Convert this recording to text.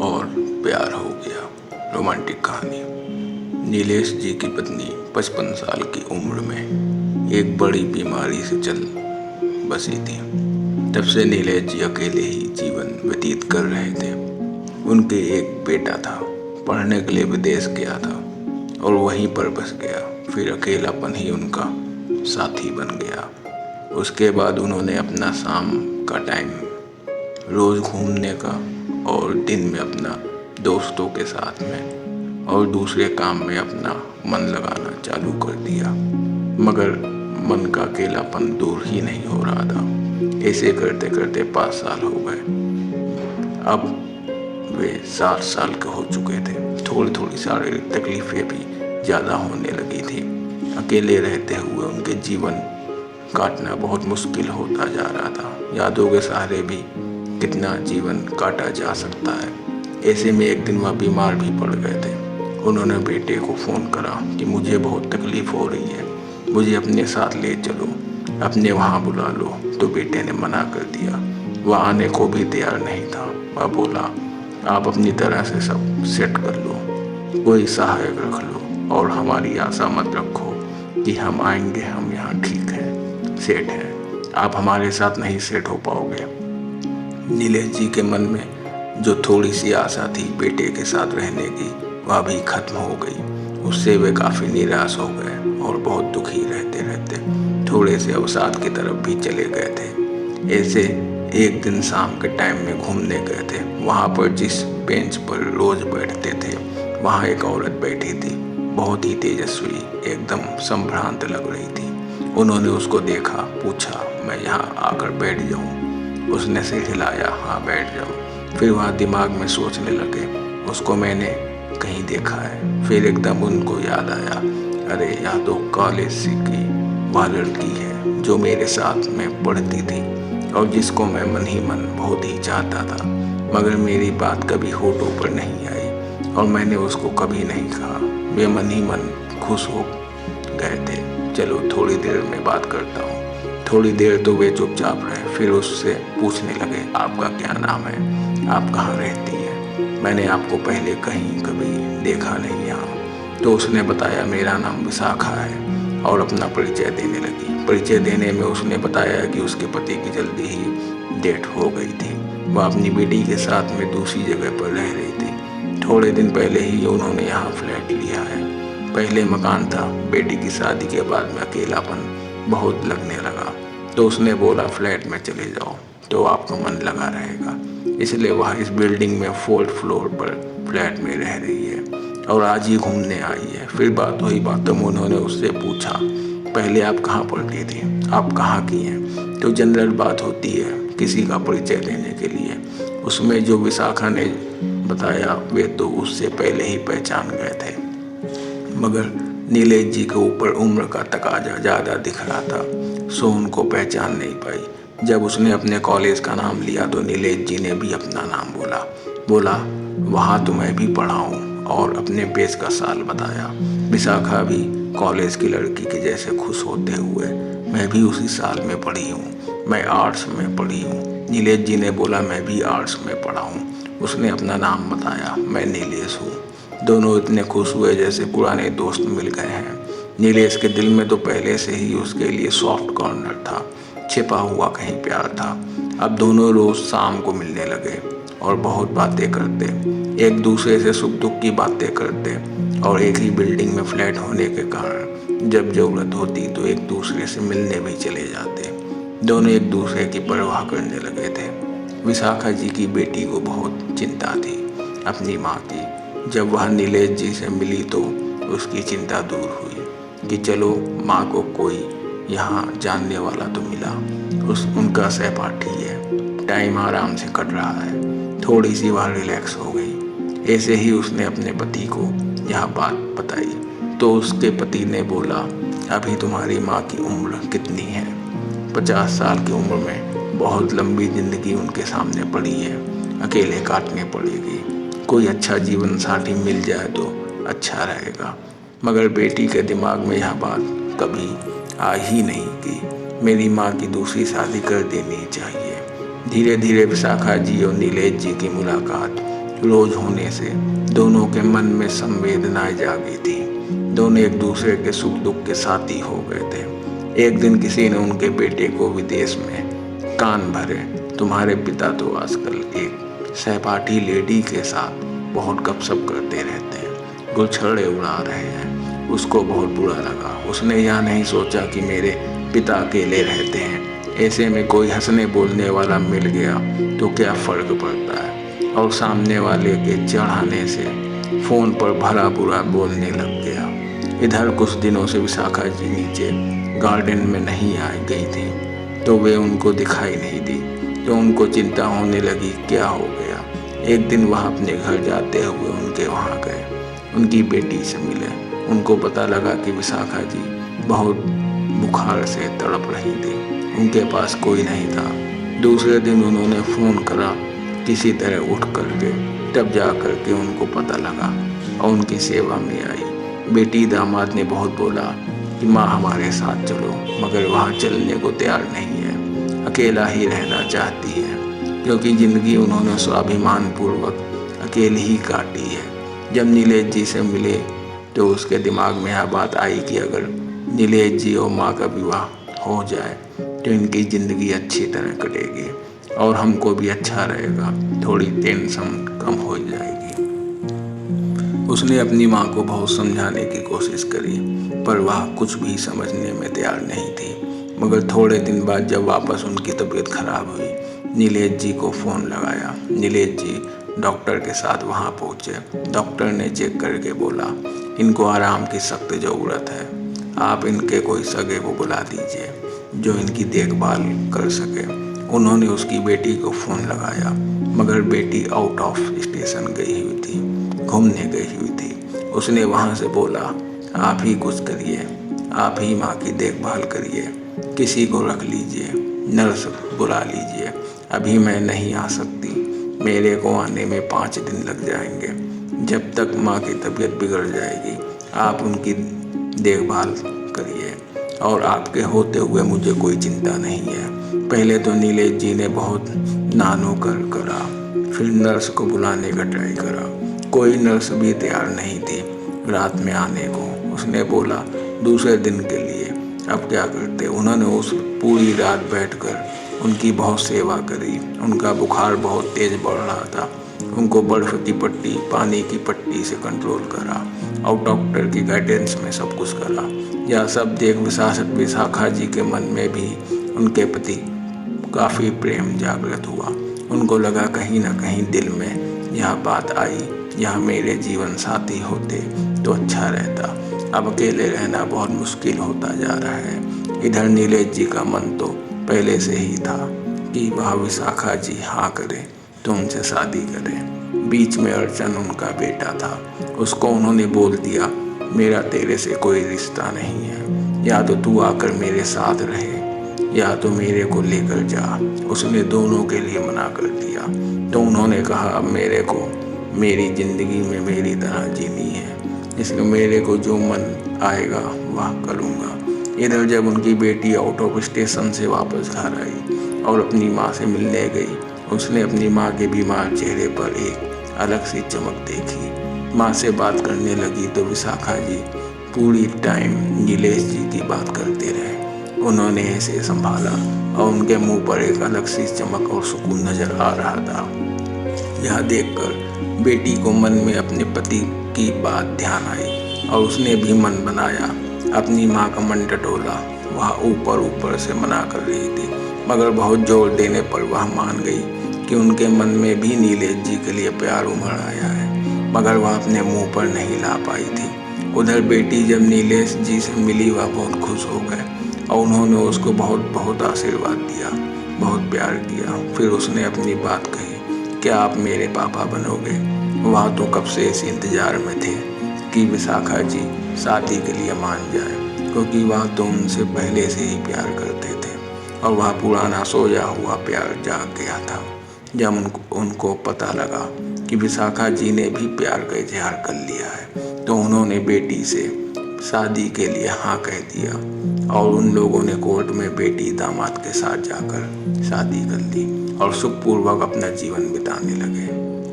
और प्यार हो गया। रोमांटिक कहानी। नीलेश जी की पत्नी 55 साल की उम्र में एक बड़ी बीमारी से चल बसी थी। तब से नीलेश जी अकेले ही जीवन व्यतीत कर रहे थे। उनके एक बेटा था, पढ़ने के लिए विदेश गया था और वहीं पर बस गया। फिर अकेलापन ही उनका साथी बन गया। उसके बाद उन्होंने अपना शाम का टाइम रोज़ घूमने का और दिन में अपना दोस्तों के साथ में और दूसरे काम में अपना मन लगाना चालू कर दिया, मगर मन का अकेलापन दूर ही नहीं हो रहा था। ऐसे करते करते 5 साल हो गए। अब वे 60 साल के हो चुके थे। थोड़ी थोड़ी शारीरिक तकलीफें भी ज़्यादा होने लगी थी। अकेले रहते हुए उनके जीवन काटना बहुत मुश्किल होता जा रहा था। यादों के सहारे भी कितना जीवन काटा जा सकता है। ऐसे में एक दिन वह बीमार भी पड़ गए थे। उन्होंने बेटे को फ़ोन करा कि मुझे बहुत तकलीफ़ हो रही है, मुझे अपने साथ ले चलो, अपने वहाँ बुला लो। तो बेटे ने मना कर दिया। वह आने को भी तैयार नहीं था। वह बोला, आप अपनी तरह से सब सेट कर लो, कोई सहायक रख लो और हमारी आशा मत रखो कि हम आएंगे, हम यहाँ ठीक हैं, सेट हैं। आप हमारे साथ नहीं सेट हो पाओगे। नीलेश जी के मन में जो थोड़ी सी आशा थी बेटे के साथ रहने की, वह भी खत्म हो गई। उससे वे काफ़ी निराश हो गए और बहुत दुखी रहते रहते थोड़े से अवसाद की तरफ भी चले गए थे। ऐसे एक दिन शाम के टाइम में घूमने गए थे। वहाँ पर जिस बेंच पर रोज़ बैठते थे, वहाँ एक औरत बैठी थी, बहुत ही तेजस्वी, एकदम संभ्रांत लग रही थी। उन्होंने उसको देखा, पूछा, मैं यहाँ आकर बैठ जाऊँ? उसने सिर हिलाया, हाँ बैठ जाओ। फिर वहाँ दिमाग में सोचने लगे, उसको मैंने कहीं देखा है। फिर एकदम उनको याद आया, अरे यह तो कॉलेज की वह लड़की है जो मेरे साथ में पढ़ती थी और जिसको मैं मन ही मन बहुत ही चाहता था, मगर मेरी बात कभी होठों पर नहीं आई और मैंने उसको कभी नहीं कहा। वे मन ही मन खुश हो गए थे। चलो थोड़ी देर में बात करता हूँ। थोड़ी देर तो वे चुपचाप रहे। फिर उससे पूछने लगे, आपका क्या नाम है, आप कहाँ रहती हैं? मैंने आपको पहले कहीं कभी देखा नहीं यहाँ। तो उसने बताया, मेरा नाम विशाखा है, और अपना परिचय देने लगी। परिचय देने में उसने बताया कि उसके पति की जल्दी ही डेथ हो गई थी। वह अपनी बेटी के साथ में दूसरी जगह पर रह रही थी। थोड़े दिन पहले ही उन्होंने यहाँ फ्लैट लिया है। पहले मकान था। बेटी की शादी के बाद में अकेलापन बहुत लगने लगा, तो उसने बोला फ्लैट में चले जाओ तो आपका मन लगा रहेगा। इसलिए वह इस बिल्डिंग में 4th फ्लोर पर फ्लैट में रह रही है और आज ही घूमने आई है। फिर बात हुई बातों में उन्होंने उससे पूछा, पहले आप कहाँ पढ़ती थी, आप कहाँ की हैं? तो जनरल बात होती है किसी का परिचय देने के लिए। उसमें जो विशाखा ने बताया वे तो उससे पहले ही पहचान गए थे, मगर नीलेश जी के ऊपर उम्र का तकाजा ज़्यादा दिख रहा था, सो उनको पहचान नहीं पाई। जब उसने अपने कॉलेज का नाम लिया तो नीलेश जी ने भी अपना नाम बोला वहाँ तो मैं भी पढ़ा हूँ, और अपने बेस का साल बताया। विशाखा भी कॉलेज की लड़की के जैसे खुश होते हुए, मैं भी उसी साल में पढ़ी हूँ, मैं आर्ट्स में पढ़ी हूँ। नीलेश जी ने बोला, मैं भी आर्ट्स में पढ़ा हूँ। उसने अपना नाम बताया, मैं नीलेश हूँ। दोनों इतने खुश हुए जैसे पुराने दोस्त मिल गए हैं। नीलेश के दिल में तो पहले से ही उसके लिए सॉफ्ट कॉर्नर था, छिपा हुआ कहीं प्यार था। अब दोनों रोज शाम को मिलने लगे और बहुत बातें करते, एक दूसरे से सुख दुख की बातें करते, और एक ही बिल्डिंग में फ्लैट होने के कारण जब जरूरत होती तो एक दूसरे से मिलने भी चले जाते। दोनों एक दूसरे की परवाह करने लगे थे। विशाखा जी की बेटी को बहुत चिंता थी अपनी माँ की। जब वह नीलेश जी से मिली तो उसकी चिंता दूर हुई कि चलो माँ को कोई यहाँ जानने वाला तो मिला। उनका सहपाठी है, टाइम आराम से कट रहा है। थोड़ी सी वह रिलैक्स हो गई। ऐसे ही उसने अपने पति को यह बात बताई तो उसके पति ने बोला, अभी तुम्हारी माँ की उम्र कितनी है? 50 साल की उम्र में बहुत लंबी जिंदगी उनके सामने पड़ी है, अकेले काटने पड़ेगी। कोई अच्छा जीवन साथी मिल जाए तो अच्छा रहेगा। मगर बेटी के दिमाग में यह बात कभी आ ही नहीं कि मेरी माँ की दूसरी शादी कर देनी चाहिए। धीरे धीरे विशाखा जी और नीलेश जी की मुलाकात रोज होने से दोनों के मन में संवेदनाएं जागी थी। दोनों एक दूसरे के सुख दुख के साथी हो गए थे। एक दिन किसी ने उनके बेटे को विदेश में कान भरे, तुम्हारे पिता तो आजकल एक सहपाठी लेडी के साथ बहुत गपशप करते रहते हैं, गुलछड़े उड़ा रहे हैं। उसको बहुत बुरा लगा। उसने यह नहीं सोचा कि मेरे पिता अकेले रहते हैं, ऐसे में कोई हंसने बोलने वाला मिल गया तो क्या फर्क पड़ता है। और सामने वाले के चढ़ाने से फोन पर भला बुरा बोलने लग गया। इधर कुछ दिनों से विशाखा जी नीचे गार्डन में नहीं आ गई थी, तो वे उनको दिखाई नहीं दी। तो उनको चिंता होने लगी क्या हो गया। एक दिन वह अपने घर जाते हुए उनके वहाँ गए, उनकी बेटी से मिले। उनको पता लगा कि विशाखा जी बहुत बुखार से तड़प रही थी, उनके पास कोई नहीं था। दूसरे दिन उन्होंने फ़ोन करा किसी तरह उठ करके, तब जा करके उनको पता लगा और उनकी सेवा में आई। बेटी दामाद ने बहुत बोला कि माँ हमारे साथ चलो, मगर वहाँ चलने को तैयार नहीं है, अकेला ही रहना चाहती है, क्योंकि ज़िंदगी उन्होंने स्वाभिमान पूर्वक अकेली ही काटी है। जब नीलेश जी से मिले तो उसके दिमाग में यह बात आई कि अगर नीलेश जी और माँ का विवाह हो जाए तो इनकी ज़िंदगी अच्छी तरह कटेगी और हमको भी अच्छा रहेगा, थोड़ी टेंशन कम हो जाएगी। उसने अपनी माँ को बहुत समझाने की कोशिश करी, पर वह कुछ भी समझने में तैयार नहीं थी। मगर थोड़े दिन बाद जब वापस उनकी तबीयत खराब हुई, नीलेश जी को फ़ोन लगाया। नीलेश जी डॉक्टर के साथ वहाँ पहुँचे। डॉक्टर ने चेक करके बोला, इनको आराम की सख्त ज़रूरत है, आप इनके कोई सगे को बुला दीजिए जो इनकी देखभाल कर सके। उन्होंने उसकी बेटी को फ़ोन लगाया, मगर बेटी आउट ऑफ स्टेशन गई हुई थी, घूमने गई हुई थी। उसने वहाँ से बोला, आप ही कुछ करिए, आप ही माँ की देखभाल करिए, किसी को रख लीजिए, नर्स बुला लीजिए, अभी मैं नहीं आ सकती, मेरे को आने में 5 दिन लग जाएंगे। जब तक माँ की तबीयत बिगड़ जाएगी आप उनकी देखभाल करिए, और आपके होते हुए मुझे कोई चिंता नहीं है। पहले तो नीलेश जी ने बहुत नानो करा, फिर नर्स को बुलाने का ट्राई करा, कोई नर्स भी तैयार नहीं थी रात में आने को। उसने बोला दूसरे दिन के लिए अब क्या करते। उन्होंने उस पूरी रात बैठकर उनकी बहुत सेवा करी। उनका बुखार बहुत तेज बढ़ रहा था, उनको बर्फ़ की पट्टी, पानी की पट्टी से कंट्रोल करा और डॉक्टर की गाइडेंस में सब कुछ करा। यह सब देख विशाखा जी के मन में भी उनके प्रति काफ़ी प्रेम जागृत हुआ। उनको लगा कहीं ना कहीं दिल में यह बात आई, यह मेरे जीवन साथी होते तो अच्छा रहता। अब अकेले रहना बहुत मुश्किल होता जा रहा है। इधर नीलेश जी का मन तो पहले से ही था कि वह विशाखा जी हाँ करे तो उनसे शादी करें। बीच में अर्चन उनका बेटा था, उसको उन्होंने बोल दिया मेरा तेरे से कोई रिश्ता नहीं है, या तो तू आकर मेरे साथ रहे या तो मेरे को लेकर जा। उसने दोनों के लिए मना कर दिया। तो उन्होंने कहा अब मेरे को मेरी ज़िंदगी में मेरी तरह जीनी है, इसलिए मेरे को जो मन आएगा वह करूँगा। इधर जब उनकी बेटी आउट ऑफ स्टेशन से वापस घर आई और अपनी माँ से मिलने गई, उसने अपनी माँ के बीमार चेहरे पर एक अलग सी चमक देखी। माँ से बात करने लगी तो विशाखा जी पूरी टाइम नीलेश जी की बात करते रहे। उन्होंने ऐसे संभाला और उनके मुंह पर एक अलग सी चमक और सुकून नजर आ रहा था। यह देखकर बेटी को मन में अपने पति की बात ध्यान आई और उसने भी मन बनाया। अपनी माँ का मन टटोला, वह ऊपर से मना कर रही थी, मगर बहुत जोर देने पर वह मान गई कि उनके मन में भी नीलेश जी के लिए प्यार उमड़ आया है, मगर वह अपने मुंह पर नहीं ला पाई थी। उधर बेटी जब नीलेश जी से मिली वह बहुत खुश हो गए और उन्होंने उसको बहुत आशीर्वाद दिया, बहुत प्यार किया। फिर उसने अपनी बात कही, क्या आप मेरे पापा बनोगे। वह तो कब से इस इंतजार में थे कि विशाखा जी शादी के लिए मान जाए, क्योंकि वह तो उनसे पहले से ही प्यार करते थे और वह पुराना सोया हुआ प्यार जाग गया था। जब उनको पता लगा कि विशाखा जी ने भी प्यार का इजहार कर लिया है तो उन्होंने बेटी से शादी के लिए हाँ कह दिया और उन लोगों ने कोर्ट में बेटी दामाद के साथ जाकर शादी कर ली और सुखपूर्वक अपना जीवन बिताने लगे।